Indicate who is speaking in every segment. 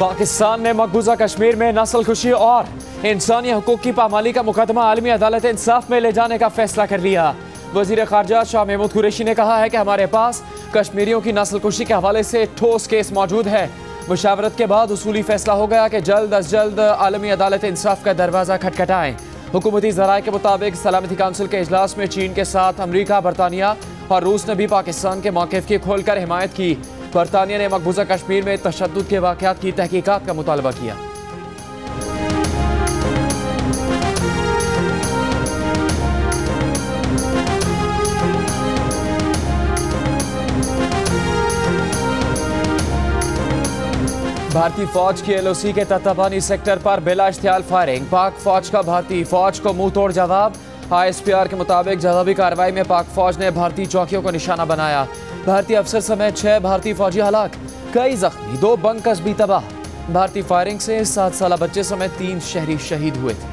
Speaker 1: पाकिस्तान ने मकबूजा कश्मीर में नस्ल खुशी और इंसानी हकूक की पामाली का मुकदमा आलमी अदालत इंसाफ में ले जाने का फैसला कर लिया। वजीर खारजा शाह महमूद कुरैशी ने कहा है कि हमारे पास कश्मीरियों की नस्ल खुशी के हवाले से ठोस केस मौजूद है। मुशावरत के बाद उसूली फैसला हो गया कि जल्द अज जल्द आलमी अदालत इंसाफ का दरवाज़ा खटखटाएं। हुकूमती ज़राए के मुताबिक सलामती काउंसिल के इजलास में चीन के साथ अमरीका, बरतानिया और रूस ने भी पाकिस्तान के मौक़िफ़ की खोलकर हिमायत की। बरतानिया ने मकबूजा कश्मीर में तशद्दुद के वाक़यात की तहकीकात का मुतालबा किया। भारतीय फौज की LOC के तत्ताबानी सेक्टर पर बिला इश्तियाल फायरिंग, पाक फौज का भारतीय फौज को मुंह तोड़ जवाब। ISPR के मुताबिक जवाबी कार्रवाई में पाक फौज ने भारतीय चौकियों को निशाना बनाया। भारतीय अफसर समेत 6 भारतीय फौजी हलाक, कई जख्मी, 2 बंकर्स भी तबाह। भारतीय फायरिंग से 7 साल बच्चे समेत 3 शहरी शहीद हुए थे।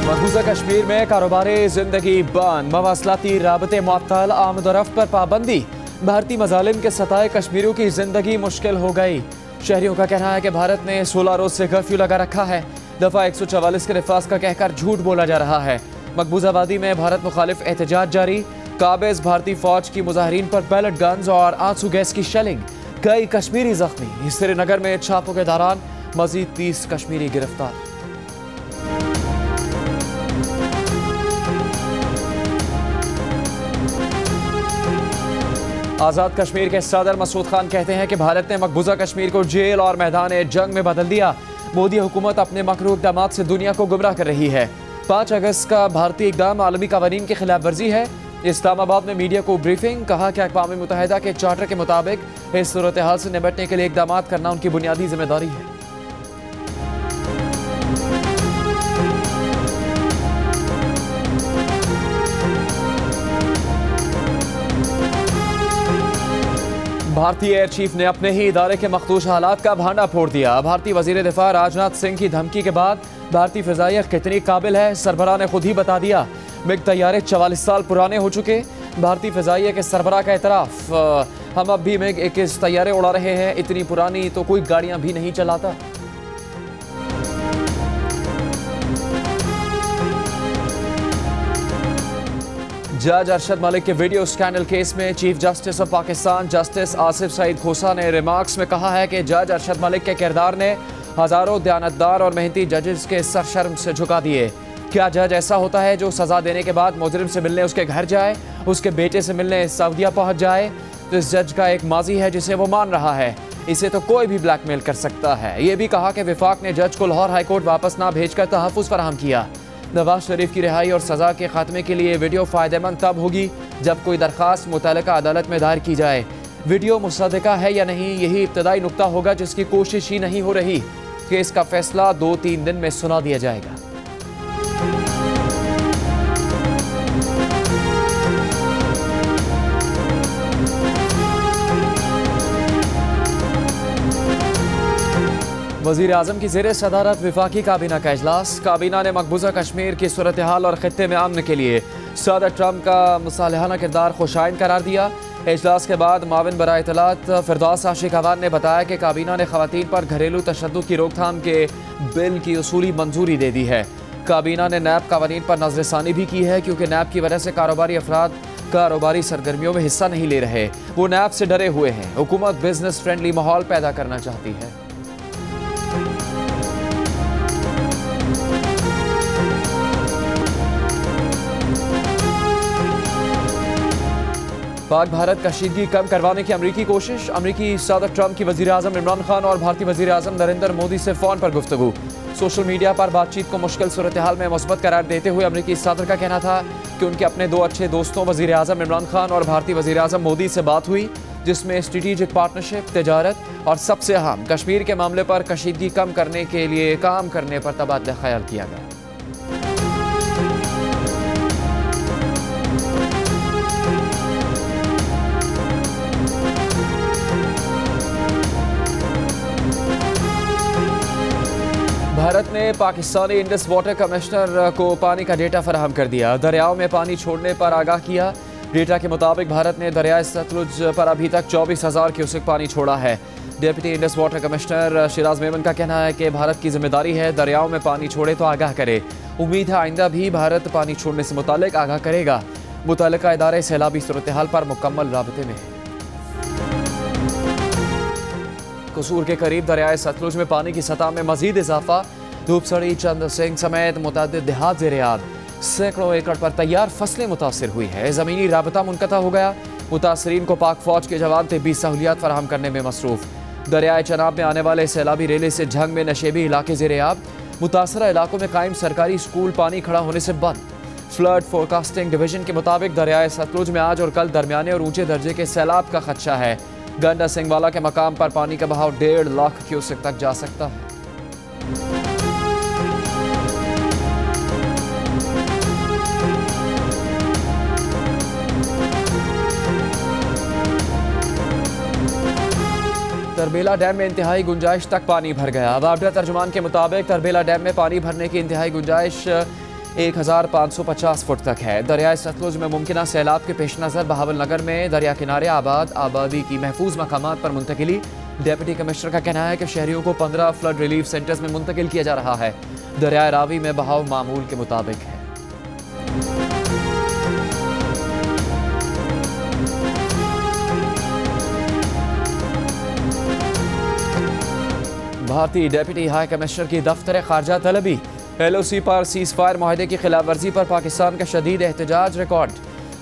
Speaker 1: मकबूजा कश्मीर में कारोबारी जिंदगी बंद, मवासलाती राबते मुअत्तल, आमदोरफ्त पर पाबंदी। भारतीय मजालिम के सताए कश्मीरियों की जिंदगी मुश्किल हो गई। शहरियों का कहना है कि भारत ने 16 रोज से कर्फ्यू लगा रखा है। दफा 144 के नफाज का कहकर झूठ बोला जा रहा है। मकबूजा वादी में भारत मुखालिफ एहतजाज जारी। काबिज भारतीय फौज की मुजाहिरीन पर पैलेट गन्स और आंसू गैस की शेलिंग, कई कश्मीरी जख्मी। श्रीनगर में छापों के दौरान मजीद 30 कश्मीरी गिरफ्तार। आज़ाद कश्मीर के सदर मसूद खान कहते हैं कि भारत ने मकबूजा कश्मीर को जेल और मैदान जंग में बदल दिया। मोदी हुकूमत अपने मकरू इक़दामात से दुनिया को गुमराह कर रही है। 5 अगस्त का भारतीय इक़दाम आलमी कवानीन की खिलाफ वर्जी है। इस्लामाबाद में मीडिया को ब्रीफिंग, कहा कि अक़वाम मुत्तहिदा के चार्टर के मुताबिक इस सूरत हाल से निपटने के लिए इक़दाम करना उनकी बुनियादी जिम्मेदारी है। भारतीय एयर चीफ ने अपने ही इदारे के मखदूश हालात का भांडा फोड़ दिया। भारतीय वजीर दिफा राजनाथ सिंह की धमकी के बाद भारतीय फ़िज़ाइया कितनी काबिल है, सरबराह ने खुद ही बता दिया। मिग तैयारे 44 साल पुराने हो चुके। भारतीय फ़िज़ाइया के सरबराह का एतराफ़, हम अब भी मिग 21 तैयारे उड़ा रहे हैं, इतनी पुरानी तो कोई गाड़ियाँ भी नहीं चलाता। जज अरशद मलिक के वीडियो स्कैंडल केस में chief justice of Pakistan justice Asif Saeed Khosa ने रिमार्क्स में कहा है कि जज अरशद मलिक के किरदार ने हज़ारों दयानतदार और मेहनती जजेस के सर शर्म से झुका दिए। क्या जज ऐसा होता है जो सज़ा देने के बाद मुजरिम से मिलने उसके घर जाए, उसके बेटे से मिलने सऊदीया पहुंच जाए? तो इस जज का एक माजी है जिसे वो मान रहा है, इसे तो कोई भी ब्लैकमेल कर सकता है। ये भी कहा कि विफाक ने जज को लाहौर हाईकोर्ट वापस ना भेजकर तहफ़्फ़ुज़ फराहम किया। नवाज शरीफ की रिहाई और सज़ा के खात्मे के लिए वीडियो फ़ायदेमंद तब होगी जब कोई दरख्वास्त मुतल्लिका अदालत में दायर की जाए। वीडियो मुसद्दक़ा है या नहीं, यही इब्तदाई नुक्ता होगा जिसकी कोशिश ही नहीं हो रही। केस का फैसला 2-3 दिन में सुना दिया जाएगा। वज़ीर आज़म की ज़ेरे सदारत वफाकी काबीना का इजलास। काबीना ने मकबूजा कश्मीर की सूरत हाल और ख़ित्ते में अमन के लिए सदर ट्रंप का मुसालहाना किरदार खुशाइन करार दिया। इजलास के बाद माविन बराए इत्तलात फिरदौस आशिक अवान ने बताया कि काबीना ने ख़वातीन पर घरेलू तशद्दुद की रोकथाम के बिल की उसूली मंजूरी दे दी है। काबीना ने नैब कवानीन पर नज़रसानी भी की है, क्योंकि नैब की वजह से कारोबारी अफराद कारोबारी सरगर्मियों में हिस्सा नहीं ले रहे। वो नैब से डरे हुए हैं। हुकूमत बिजनेस फ्रेंडली माहौल पैदा करना चाहती है। पाक भारत कशीदगी कम करवाने की अमरीकी कोशिश। अमरीकी सदर ट्रंप की वज़ीर आज़म इमरान खान और भारतीय वज़ीर आज़म नरेंद्र मोदी से फ़ोन पर गुफ्तगू। सोशल मीडिया पर बातचीत को मुश्किल सूरत हाल में मुस्बत करार देते हुए अमरीकी सदर का कहना था कि उनके अपने 2 अच्छे दोस्तों वज़ीर आज़म इमरान खान और भारतीय वज़ीर आज़म मोदी से बात हुई, जिसमें स्ट्रेटेजिक पार्टनरशिप, तिजारत और सबसे अहम कश्मीर के मामले पर कशीदगी कम करने के लिए काम करने पर तबादला ख्याल किया गया। भारत ने पाकिस्तानी इंडस वाटर कमिश्नर को पानी का डेटा फराहम कर दिया। दरियाओं में पानी छोड़ने पर आगाह किया। डेटा के मुताबिक भारत ने दरियाए सतलुज पर अभी तक 24,000 क्यूसेक पानी छोड़ा है। Deputy Indus water commissioner Siraj Memon का कहना है कि भारत की जिम्मेदारी है दरियाओं में पानी छोड़े तो आगाह करे। उम्मीद है आइंदा भी भारत पानी छोड़ने से मुतालिक आगाह करेगा। मुतल्लिका इदारे सैलाबी सूरत हाल पर मुकम्मल राबते में है। कसूर के करीब दरियाए सतलुज में पानी की सतह में मजीद इजाफा। धूपसड़ी, चंद सिंह समेत मुतअद्दिद देहात ज़ेर-ए-आब। सैकड़ों एकड़ पर तैयार फसलें मुतासर हुई है। ज़मीनी राबता मुनक़ता हो गया। मुतासरीन को पाक फौज के जवान तिब्बी सहूलियात फराहम करने में मसरूफ़। दरियाए चनाब में आने वाले सैलाबी रेले से झंग में नशेबी इलाके ज़ेर-ए-आब। मुतासरा इलाकों में कायम सरकारी स्कूल पानी खड़ा होने से बंद। फ्लड फोरकास्टिंग डिवीजन के मुताबिक दरियाए सतलुज में आज और कल दरमियाने और ऊंचे दर्जे के सैलाब का खदशा है। गंडा सिंहवाला के मकाम पर पानी का बहाव 1.5 लाख क्यूसेक तक जा सकता है। तरबेला डैम में इंतहाई गुंजाइश तक पानी भर गया। वापडा तर्जुमान के मुताबिक तरबेला डैम में पानी भरने की इंतहाई गुंजाइश 1550 फुट तक है। दरियाए सतलुज में मुमकिन सैलाब के पेश नज़र बहावल नगर में दरिया किनारे आबादी की महफूज मकामात पर मुंतकिली। डिप्टी कमिश्नर का कहना है कि शहरियों को 15 फ्लड रिलीफ सेंटर्स में मुंतकिल किया जा रहा है। दरियाए रावी में बहाव मामूल के मुताबिक है। भारतीय डिप्टी हाई कमिश्नर की दफ्तर खारजा तलबी। LOC पर सीज़ फायर माहिदे की खिलाफ वर्जी पर पाकिस्तान का शदीद एहतजाज रिकॉर्ड।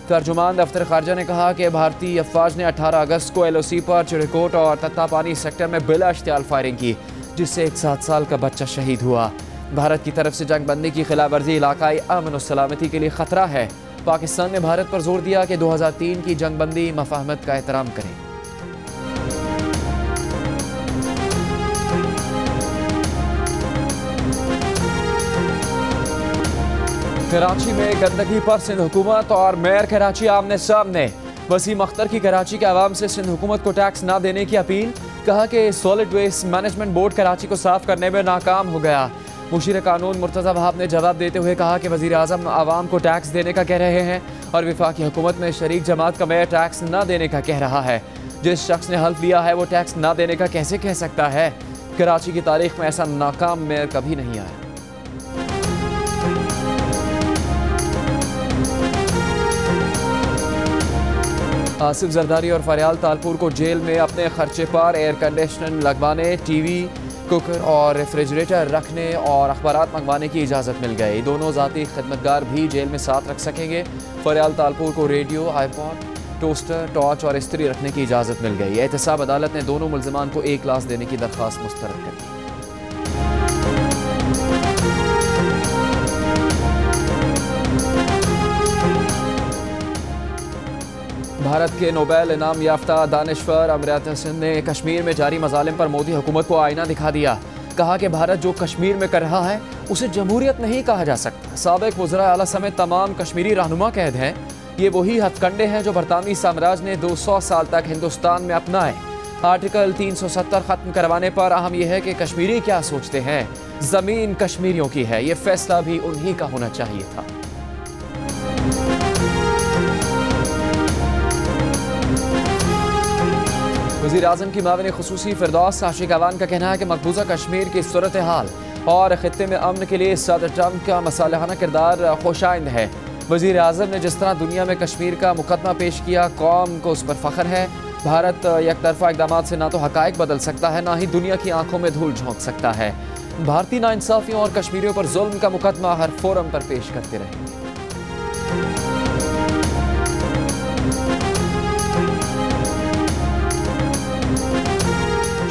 Speaker 1: तर्जुमान दफ्तर खारजा ने कहा कि भारतीय अफवाज ने 18 अगस्त को LOC पर चिड़कोट और तत्तापानी सेक्टर में बिला इश्तियाल फायरिंग की, जिससे एक 7 साल का बच्चा शहीद हुआ। भारत की तरफ से जंग बंदी की खिलाफ वर्जी इलाकाई अमन और सलामती के लिए खतरा है। पाकिस्तान ने भारत पर जोर दिया कि 2003 की जंग बंदी मफाहमत का एहतराम करें। कराची में गंदगी पर सिंध हुकूमत और मेयर कराची आमने सामने। वसीम अख्तर की कराची के अवाम से सिंध हुकूमत को टैक्स ना देने की अपील। कहा कि solid waste management board Karachi को साफ करने में नाकाम हो गया। मुशीर कानून मुर्तज़ा वहाब ने जवाब देते हुए कहा कि वज़ीर आज़म आवाम को टैक्स देने का कह रहे हैं और वफाकी हुकूमत में शरीक जमात का मेयर टैक्स ना देने का कह रहा है। जिस शख्स ने हल्फ लिया है वो टैक्स ना देने का कैसे कह सकता है। कराची की तारीख में ऐसा नाकाम मेयर कभी नहीं आया। आसिफ जरदारी और फरियाल तालपुर को जेल में अपने खर्चे पर एयर कंडीशनर लगवाने, टीवी, कुकर और रेफ्रिजरेटर रखने और अखबारात मंगवाने की इजाज़त मिल गई। दोनों ज़ाती खिदमतगार भी जेल में साथ रख सकेंगे। फरियाल तालपुर को रेडियो, आईपॉड, टोस्टर, टॉर्च और इस्त्री रखने की इजाज़त मिल गई। एहतसाब अदालत ने दोनों मुल्ज़िमान को 1 लाख देने की दरख्वास्त मुस्तरद कर दी। भारत के नोबेल इनाम याफ्ता दानिश्वर अमर्त्य सेन ने कश्मीर में जारी मजालिम पर मोदी हुकूमत को आईना दिखा दिया। कहा कि भारत जो कश्मीर में कर रहा है उसे जमहूरियत नहीं कहा जा सकता। साबिक वज़रा आला समेत तमाम कश्मीरी रहनुमा कैद हैं। ये वही हथकंडे हैं जो बरतानवी साम्राज्य ने 200 साल तक हिंदुस्तान में अपनाए। आर्टिकल 370 ख़त्म करवाने पर अहम यह है कि कश्मीरी क्या सोचते हैं। ज़मीन कश्मीरियों की है, ये फैसला भी उन्हीं का होना चाहिए था। वज़ीर आज़म की माविन ख़ुसूसी फ़िरदौस आशिक अवान का कहना है कि मकबूजा कश्मीर की सूरत हाल और ख़ित्ते में अमन के लिए सदर ट्रंप का मसालहाना किरदार खुशाइंद है। वज़ीर आज़म ने जिस तरह दुनिया में कश्मीर का मुकदमा पेश किया, कौम को उस पर फ़ख्र है। भारत यकतरफा इक़दामात से ना तो हक़ाइक़ बदल सकता है, ना ही दुनिया की आंखों में धूल झोंक सकता है। भारतीय नाइंसाफ़ियों और कश्मीरियों पर जुल्म का मुकदमा हर फोरम पर पेश करते रहेंगे।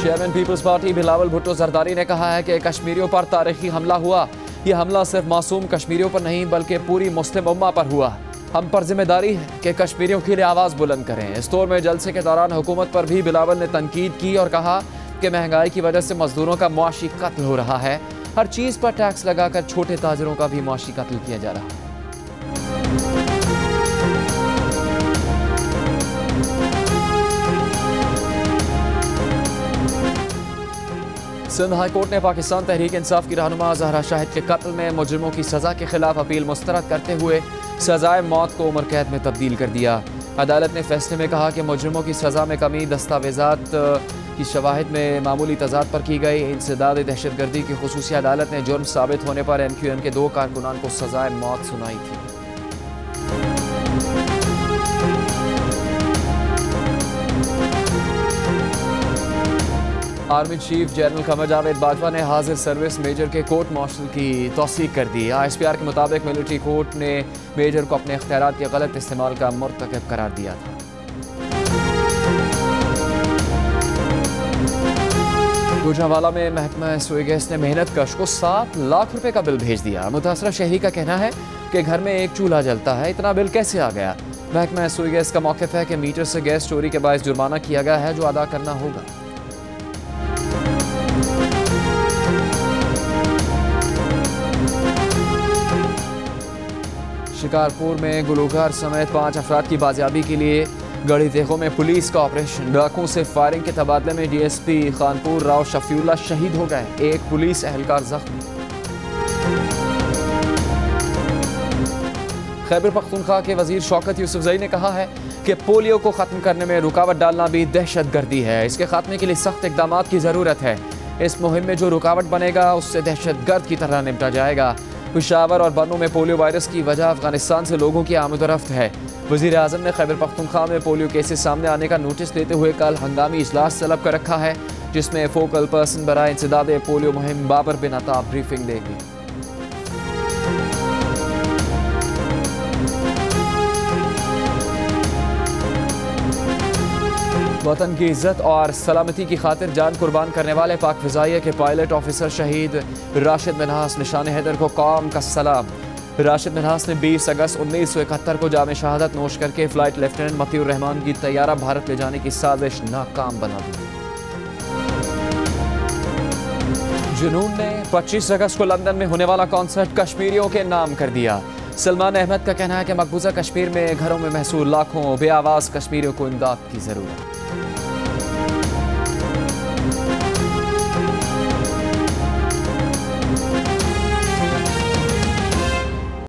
Speaker 1: चेयरमैन पीपल्स पार्टी बिलावल भुट्टो जरदारी ने कहा है कि कश्मीरियों पर तारीखी हमला हुआ। यह हमला सिर्फ मासूम कश्मीरियों पर नहीं बल्कि पूरी मुस्लिम उम्मा पर हुआ। हम पर जिम्मेदारी है कि कश्मीरियों के लिए आवाज़ बुलंद करें। इस दौर में जलसे के दौरान हुकूमत पर भी बिलावल ने तनकीद की और कहा कि महंगाई की वजह से मजदूरों का मुआशी कत्ल हो रहा है। हर चीज़ पर टैक्स लगाकर छोटे ताजरों का भी मुआशी कत्ल किया जा रहा है। सिंध हाई कोर्ट ने पाकिस्तान तहरीक इंसाफ की रहनुमा ज़हरा शाहिद के कत्ल में मुजरिमों की सज़ा के खिलाफ अपील मुस्तरद करते हुए सज़ाए मौत को उम्र कैद में तब्दील कर दिया। अदालत ने फैसले में कहा कि मुजरिमों की सज़ा में कमी दस्तावेजात की शवाहिद में मामूली तजाद पर की गई। इंसदाद दहशतगर्दी की खुसूसी अदालत ने जुर्म साबित होने पर NQM के 2 कारकुनान को सजाए मौत सुनाई थी। Army chief general Qamar Javed Bajwa ने हाजिर सर्विस मेजर के कोर्ट मार्शल की तौसीक कर दी। ISPR के मुताबिक मिलिट्री कोर्ट ने मेजर को अपने इख्तियारात के गलत इस्तेमाल का मुर्तकब करार दिया था। गुजरांवाला में महकमा सुई गैस ने मेहनत कश को 7 लाख रुपए का बिल भेज दिया। मुतासरा शहरी का कहना है कि घर में एक चूल्हा जलता है, इतना बिल कैसे आ गया। महकमा सुई गैस का मौक़िफ़ है कि मीटर से गैस चोरी के बायस जुर्माना किया गया है जो अदा करना होगा। शिकारपुर में गुलूकार समेत 5 अफराद की बाजियाबी के लिए गढ़ी देखो में पुलिस का ऑपरेशन। डाकुओं से फायरिंग के तबादले में DSP खानपुर राव शफीउल्लाह शहीद हो गए, एक पुलिस एहलकार जख्मी। खैबर पख्तूनख्वा के वजीर शौकत यूसुफजई ने कहा है कि पोलियो को खत्म करने में रुकावट डालना भी दहशतगर्दी है। इसके खात्मे के लिए सख्त इकदामात की ज़रूरत है। इस मुहिम में जो रुकावट बनेगा उससे दहशतगर्द की तरह निपटा जाएगा। पेशावर और बन्नू में पोलियो वायरस की वजह अफगानिस्तान से लोगों की आमदोरफ्त है। वज़ीर आज़म ने खैबर पख्तूनख्वा में पोलियो केसेस सामने आने का नोटिस देते हुए कल हंगामी इजलास तलब कर रखा है, जिसमें फोकल पर्सन बराए इंसदाद पोलियो मुहिम बाबर बिन अता ब्रीफिंग देंगे। वतन की इज्जत और सलामती की खातिर जान कुर्बान करने वाले पाक फ़िज़ाइया के पायलट ऑफिसर शहीद राशिद मिन्हास निशान हैदर को कौम का सलाम। राशिद मिन्हास ने 20 अगस्त 1971 को जामे शहादत नोश करके फ्लाइट लेफ्टिनेंट मतीउर रहमान की तैयारा भारत ले जाने की साजिश नाकाम बना दी। जुनून ने 25 अगस्त को लंदन में होने वाला कॉन्सर्ट कश्मीरियों के नाम कर दिया। सलमान अहमद का कहना है कि मकबूजा कश्मीर में घरों में महसूर लाखों बेआवाज़ कश्मीरियों को इमदाद की ज़रूरत।